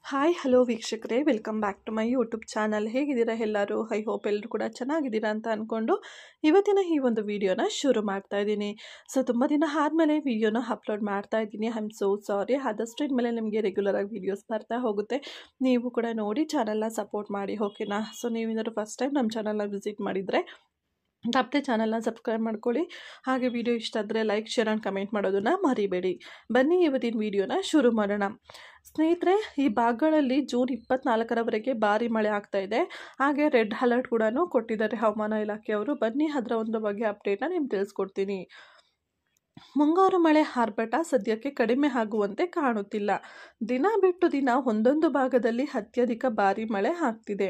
Hi hello ವೀಕ್ಷಕರೇ, welcome back to my YouTube channel. ಹೇಗಿದ್ದೀರಾ ಎಲ್ಲರೂ? ಐ ಹೋಪ್ ಎಲ್ಲರೂ ಕೂಡ ಚೆನ್ನಾಗಿದ್ದೀರಾ ಅಂತ ಅಂದ್ಕೊಂಡು ಇವತ್ತಿನ ಈ ಒಂದು ವಿಡಿಯೋನ ಶುರು ಮಾಡ್ತಾ ಇದ್ದೀನಿ. ತುಂಬ ದಿನ ಆದಮೇಲೆ ವಿಡಿಯೋನ ಅಪ್ಲೋಡ್ ಮಾಡ್ತಾ ಇದ್ದೀನಿ. I am so sorry. ಆದಷ್ಟು ಇನ್ಮೇಲೆ ನಿಮಗೆ ರೆಗ್ಯುಲರಾಗಿ ವೀಡಿಯೋಸ್ ಬರ್ತಾ ಹೋಗುತ್ತೆ. ನೀವು ಕೂಡ ನೋಡಿ ಚಾನಲ್ನ ಸಪೋರ್ಟ್ ಮಾಡಿ, ಓಕೆನಾ? ನೀವೇನಾದ್ರು ಫಸ್ಟ್ ಟೈಮ್ ನಮ್ಮ ಚಾನಲ್ನ ವಿಸಿಟ್ ಮಾಡಿದರೆ ತಪ್ಪದೆ ಚಾನಲ್ನ ಸಬ್ಸ್ಕ್ರೈಬ್ ಮಾಡ್ಕೊಳ್ಳಿ. ಹಾಗೆ ವಿಡಿಯೋ ಇಷ್ಟ ಆದರೆ ಲೈಕ್, ಶೇರ್ ಆ್ಯಂಡ್ ಕಮೆಂಟ್ ಮಾಡೋದನ್ನು ಮರಿಬೇಡಿ. ಬನ್ನಿ ಇವತ್ತಿನ ವಿಡಿಯೋನ ಶುರು ಮಾಡೋಣ. ಸ್ನೇಹಿತರೆ, ಈ ಭಾಗಗಳಲ್ಲಿ ಜೂನ್ 24ರವರೆಗೆ ಭಾರಿ ಮಳೆ ಆಗ್ತಾ ಇದೆ. ಹಾಗೆ ರೆಡ್ ಅಲರ್ಟ್ ಕೂಡ ಕೊಟ್ಟಿದ್ದಾರೆ ಹವಾಮಾನ ಇಲಾಖೆಯವರು. ಬನ್ನಿ ಅದರ ಒಂದು ಬಗ್ಗೆ ಅಪ್ಡೇಟ್ನ ನಿಮ್ಗೆ ತಿಳಿಸ್ಕೊಡ್ತೀನಿ. ಮುಂಗಾರು ಮಳೆ ಆರ್ಭಟ ಸದ್ಯಕ್ಕೆ ಕಡಿಮೆ ಆಗುವಂತೆ ಕಾಣುತ್ತಿಲ್ಲ. ದಿನ ಬಿಟ್ಟು ದಿನ ಒಂದೊಂದು ಭಾಗದಲ್ಲಿ ಅತ್ಯಧಿಕ ಭಾರಿ ಮಳೆ ಆಗ್ತಿದೆ.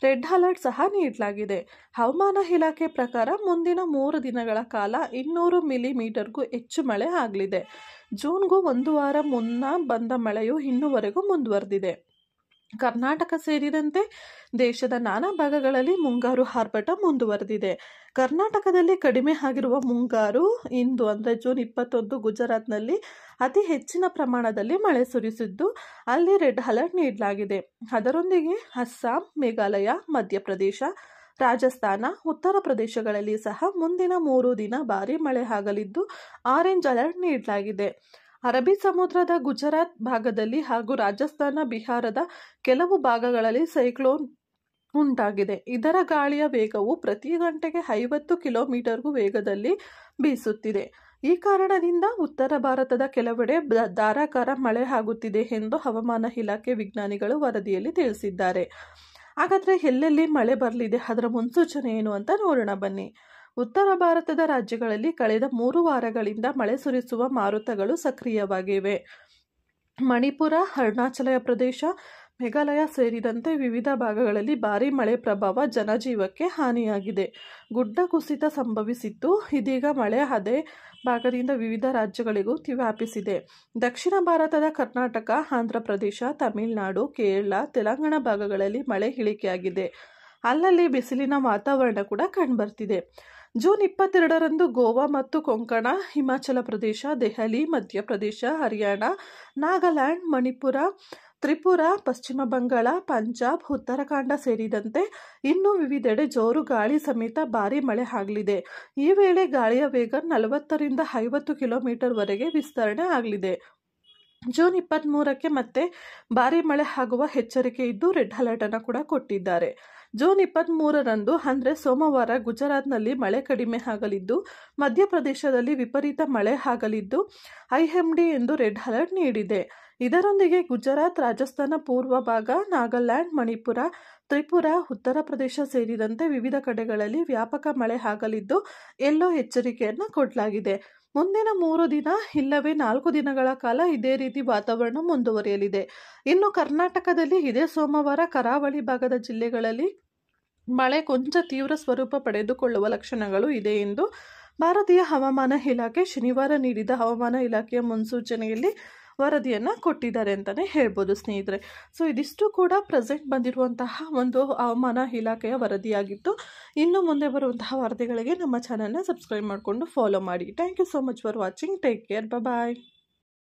ರೆಡ್ ಅಲರ್ಟ್ ಸಹ ನೀಡಲಾಗಿದೆ. ಹವಾಮಾನ ಇಲಾಖೆ ಪ್ರಕಾರ ಮುಂದಿನ 3 ದಿನಗಳ ಕಾಲ 200 ಮಿಲಿಮೀಟರ್ಗೂ ಹೆಚ್ಚು ಮಳೆ ಆಗಲಿದೆ. ಜೂನ್ಗೂ 1 ವಾರ ಮುನ್ನ ಬಂದ ಮಳೆಯು ಇನ್ನೂವರೆಗೂ ಮುಂದುವರೆದಿದೆ. ಕರ್ನಾಟಕ ಸೇರಿದಂತೆ ದೇಶದ ನಾನಾ ಭಾಗಗಳಲ್ಲಿ ಮುಂಗಾರು ಆರ್ಭಟ ಮುಂದುವರೆದಿದೆ. ಕರ್ನಾಟಕದಲ್ಲಿ ಕಡಿಮೆ ಆಗಿರುವ ಮುಂಗಾರು ಇಂದು ಅಂದರೆ ಜೂನ್ 21 ಗುಜರಾತ್ನಲ್ಲಿ ಅತಿ ಹೆಚ್ಚಿನ ಪ್ರಮಾಣದಲ್ಲಿ ಮಳೆ ಸುರಿಸಿದ್ದು ಅಲ್ಲಿ ರೆಡ್ ಅಲರ್ಟ್ ನೀಡಲಾಗಿದೆ. ಅದರೊಂದಿಗೆ ಅಸ್ಸಾಂ, ಮೇಘಾಲಯ, ಮಧ್ಯಪ್ರದೇಶ, ರಾಜಸ್ಥಾನ, ಉತ್ತರ ಪ್ರದೇಶಗಳಲ್ಲಿ ಸಹ ಮುಂದಿನ 3 ದಿನ ಭಾರಿ ಮಳೆ ಆಗಲಿದ್ದು ಆರೆಂಜ್ ಅಲರ್ಟ್ ನೀಡಲಾಗಿದೆ. ಅರಬ್ಬಿ ಸಮುದ್ರದ ಗುಜರಾತ್ ಭಾಗದಲ್ಲಿ ಹಾಗೂ ರಾಜಸ್ಥಾನ, ಬಿಹಾರದ ಕೆಲವು ಭಾಗಗಳಲ್ಲಿ ಸೈಕ್ಲೋನ್ ಉಂಟಾಗಿದೆ. ಇದರ ಗಾಳಿಯ ವೇಗವು ಪ್ರತಿ ಗಂಟೆಗೆ 50 ಕಿಲೋಮೀಟರ್ಗೂ ವೇಗದಲ್ಲಿ ಬೀಸುತ್ತಿದೆ. ಈ ಕಾರಣದಿಂದ ಉತ್ತರ ಭಾರತದ ಕೆಲವೆಡೆ ಧಾರಾಕಾರ ಮಳೆ ಆಗುತ್ತಿದೆ ಎಂದು ಹವಾಮಾನ ಇಲಾಖೆ ವಿಜ್ಞಾನಿಗಳು ವರದಿಯಲ್ಲಿ ತಿಳಿಸಿದ್ದಾರೆ. ಹಾಗಾದರೆ ಎಲ್ಲೆಲ್ಲಿ ಮಳೆ ಬರಲಿದೆ, ಅದರ ಮುನ್ಸೂಚನೆ ಏನು ಅಂತ ನೋಡೋಣ ಬನ್ನಿ. ಉತ್ತರ ಭಾರತದ ರಾಜ್ಯಗಳಲ್ಲಿ ಕಳೆದ 3 ವಾರಗಳಿಂದ ಮಳೆ ಸುರಿಸುವ ಮಾರುತಗಳು ಸಕ್ರಿಯವಾಗಿವೆ. ಮಣಿಪುರ, ಅರುಣಾಚಲ ಪ್ರದೇಶ, ಮೇಘಾಲಯ ಸೇರಿದಂತೆ ವಿವಿಧ ಭಾಗಗಳಲ್ಲಿ ಭಾರೀ ಮಳೆ ಪ್ರಭಾವ ಜನಜೀವಕ್ಕೆ ಹಾನಿಯಾಗಿದೆ. ಗುಡ್ಡ ಕುಸಿತ ಸಂಭವಿಸಿದ್ದು ಇದೀಗ ಮಳೆ ಅದೇ ಭಾಗದಿಂದ ವಿವಿಧ ರಾಜ್ಯಗಳಿಗೂ ವ್ಯಾಪಿಸಿದೆ. ದಕ್ಷಿಣ ಭಾರತದ ಕರ್ನಾಟಕ, ಆಂಧ್ರ ಪ್ರದೇಶ, ತಮಿಳುನಾಡು, ಕೇರಳ, ತೆಲಂಗಾಣ ಭಾಗಗಳಲ್ಲಿ ಮಳೆ ಇಳಿಕೆಯಾಗಿದೆ. ಅಲ್ಲಲ್ಲಿ ಬಿಸಿಲಿನ ವಾತಾವರಣ ಕೂಡ ಕಂಡುಬರ್ತಿದೆ. ಜೂನ್ 22ರಂದು ಗೋವಾ ಮತ್ತು ಕೊಂಕಣ, ಹಿಮಾಚಲ ಪ್ರದೇಶ, ದೆಹಲಿ, ಮಧ್ಯಪ್ರದೇಶ, ಹರಿಯಾಣ, ನಾಗಾಲ್ಯಾಂಡ್, ಮಣಿಪುರ, ತ್ರಿಪುರಾ, ಪಶ್ಚಿಮ ಬಂಗಾಳ, ಪಂಜಾಬ್, ಉತ್ತರಾಖಂಡ ಸೇರಿದಂತೆ ಇನ್ನೂ ವಿವಿಧೆಡೆ ಜೋರು ಗಾಳಿ ಸಮೇತ ಭಾರೀ ಮಳೆ ಆಗಲಿದೆ. ಈ ವೇಳೆ ಗಾಳಿಯ ವೇಗ 40ರಿಂದ 50 ಕಿಲೋಮೀಟರ್ವರೆಗೆ ವಿಸ್ತರಣೆ ಆಗಲಿದೆ. ಜೂನ್ 23ಕ್ಕೆ ಮತ್ತೆ ಭಾರೀ ಮಳೆ ಆಗುವ ಎಚ್ಚರಿಕೆ ಇದ್ದು ರೆಡ್ ಅಲರ್ಟ್ ಅನ್ನು ಕೂಡ ಕೊಟ್ಟಿದ್ದಾರೆ. ಜೂನ್ 23ರಂದು ಅಂದರೆ ಸೋಮವಾರ ಗುಜರಾತ್ನಲ್ಲಿ ಮಳೆ ಕಡಿಮೆ ಆಗಲಿದ್ದು ಮಧ್ಯಪ್ರದೇಶದಲ್ಲಿ ವಿಪರೀತ ಮಳೆ ಆಗಲಿದ್ದು IMD ಎಂದು ರೆಡ್ ಅಲರ್ಟ್ ನೀಡಿದೆ. ಇದರೊಂದಿಗೆ ಗುಜರಾತ್, ರಾಜಸ್ಥಾನ ಪೂರ್ವ ಭಾಗ, ನಾಗಾಲ್ಯಾಂಡ್, ಮಣಿಪುರ, ತ್ರಿಪುರಾ, ಉತ್ತರ ಪ್ರದೇಶ ಸೇರಿದಂತೆ ವಿವಿಧ ಕಡೆಗಳಲ್ಲಿ ವ್ಯಾಪಕ ಮಳೆ ಆಗಲಿದ್ದು ಯೆಲ್ಲೋ ಎಚ್ಚರಿಕೆಯನ್ನು ಕೊಡಲಾಗಿದೆ. ಮುಂದಿನ 3 ದಿನ ಇಲ್ಲವೇ 4 ದಿನಗಳ ಕಾಲ ಇದೇ ರೀತಿ ವಾತಾವರಣ ಮುಂದುವರಿಯಲಿದೆ. ಇನ್ನು ಕರ್ನಾಟಕದಲ್ಲಿ ಇದೇ ಸೋಮವಾರ ಕರಾವಳಿ ಭಾಗದ ಜಿಲ್ಲೆಗಳಲ್ಲಿ ಮಳೆ ಕೊಂಚ ತೀವ್ರ ಸ್ವರೂಪ ಪಡೆದುಕೊಳ್ಳುವ ಲಕ್ಷಣಗಳು ಇದೆ ಎಂದು ಭಾರತೀಯ ಹವಾಮಾನ ಇಲಾಖೆ ಶನಿವಾರ ನೀಡಿದ ಹವಾಮಾನ ಇಲಾಖೆಯ ಮುನ್ಸೂಚನೆಯಲ್ಲಿ ವರದಿಯನ್ನು ಕೊಟ್ಟಿದ್ದಾರೆ ಅಂತಲೇ ಹೇಳ್ಬೋದು ಸ್ನೇಹಿತರೆ. ಇದಿಷ್ಟು ಕೂಡ ಪ್ರೆಸೆಂಟ್ ಬಂದಿರುವಂತಹ ಒಂದು ಹವಾಮಾನ ಇಲಾಖೆಯ ವರದಿಯಾಗಿತ್ತು. ಇನ್ನು ಮುಂದೆ ಬರುವಂತಹ ವರದಿಗಳಿಗೆ ನಮ್ಮ ಚಾನಲ್ನ ಸಬ್ಸ್ಕ್ರೈಬ್ ಮಾಡಿಕೊಂಡು ಫಾಲೋ ಮಾಡಿ. Thank you so much for watching. Take care. Bye.